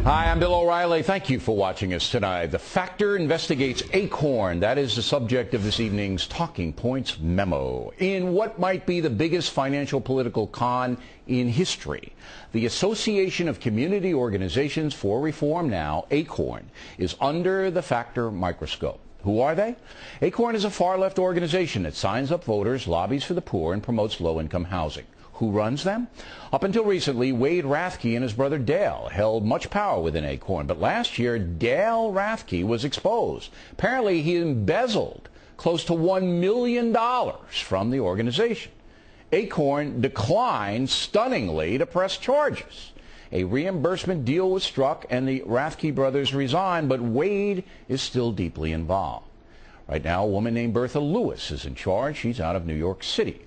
Hi, I'm Bill O'Reilly. Thank you for watching us tonight. The Factor investigates ACORN. That is the subject of this evening's Talking Points memo. In what might be the biggest financial political con in history, the Association of Community Organizations for Reform Now, ACORN, is under the Factor microscope. Who are they? ACORN is a far-left organization that signs up voters, lobbies for the poor, and promotes low-income housing. Who runs them? Up until recently, Wade Rathke and his brother Dale held much power within ACORN, but last year, Dale Rathke was exposed. Apparently, he embezzled close to $1 million from the organization. ACORN declined stunningly to press charges. A reimbursement deal was struck and the Rathke brothers resigned, but Wade is still deeply involved. Right now, a woman named Bertha Lewis is in charge. She's out of New York City.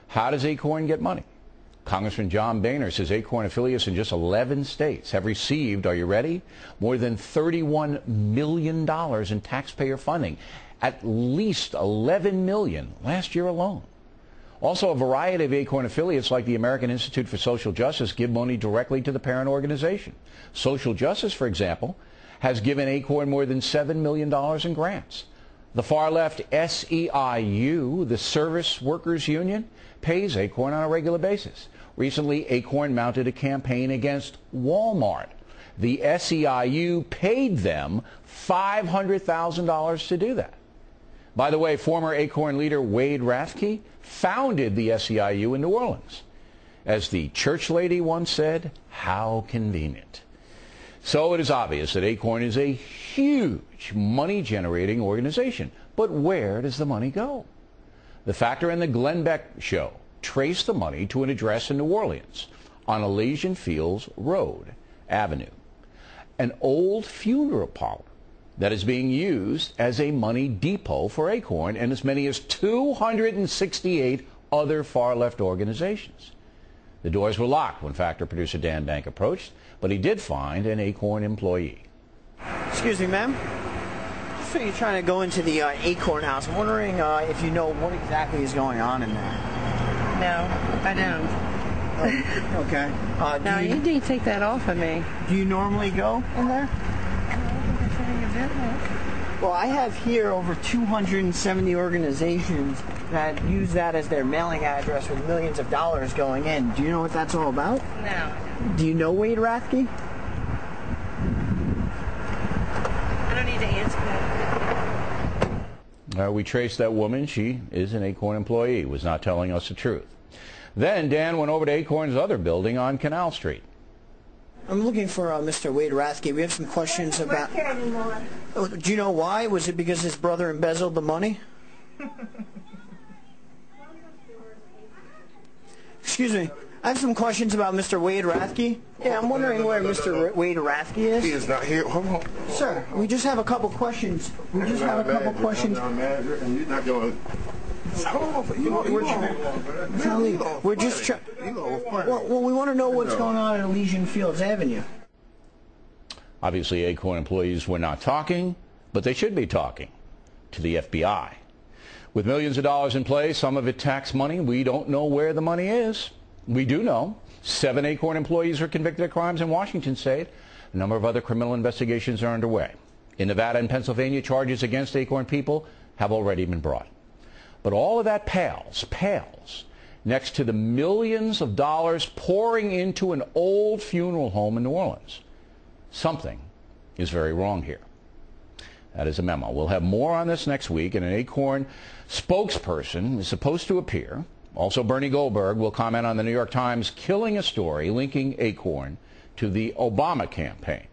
How does ACORN get money? Congressman John Boehner says ACORN affiliates in just 11 states have received, are you ready, more than $31 million in taxpayer funding, at least $11 million last year alone. Also, a variety of ACORN affiliates like the American Institute for Social Justice give money directly to the parent organization. Social Justice, for example, has given ACORN more than $7 million in grants. The far-left SEIU, the Service Workers Union, pays ACORN on a regular basis. Recently, ACORN mounted a campaign against Walmart. The SEIU paid them $500,000 to do that. By the way, former ACORN leader Wade Rathke founded the SEIU in New Orleans. As the church lady once said, how convenient. So it is obvious that ACORN is a huge money-generating organization. But where does the money go? The Factor and the Glenn Beck Show trace the money to an address in New Orleans on Elysian Fields Road Avenue, an old funeral parlor that is being used as a money depot for ACORN and as many as 268 other far-left organizations. The doors were locked when Factor producer Dan Bank approached, but he did find an ACORN employee. Excuse me, ma'am. So you're trying to go into the ACORN house. I'm wondering if you know what exactly is going on in there. No, I don't. Oh, okay. No, you need to take that off of me. Do you normally go in there? Well, I have here over 270 organizations that use that as their mailing address with millions of dollars going in. Do you know what that's all about? No. Do you know Wade Rathke? I don't need to answer that. We traced that woman. She is an ACORN employee, was not telling us the truth. Then Dan went over to ACORN's other building on Canal Street. I'm looking for Mr. Wade Rathke. We have some questions about... He doesn't work here anymore. Oh, do you know why? Was it because his brother embezzled the money? Excuse me. I have some questions about Mr. Wade Rathke. Yeah, I'm wondering where Mr. Wade Rathke is. He is not here. Hold on. Sir, we just have a couple questions. We just have a couple questions. Manager, and you're not going to... We're just trying... Well, we want to know what's going on at Elysian Fields Avenue. Obviously, ACORN employees were not talking, but they should be talking to the FBI. With millions of dollars in play, some of it tax money, we don't know where the money is. We do know 7 ACORN employees are convicted of crimes in Washington state. A number of other criminal investigations are underway. In Nevada and Pennsylvania, charges against ACORN people have already been brought. But all of that pales next to the millions of dollars pouring into an old funeral home in New Orleans. Something is very wrong here. That is a memo. We'll have more on this next week, and an ACORN spokesperson is supposed to appear. Also, Bernie Goldberg will comment on the New York Times killing a story linking ACORN to the Obama campaign.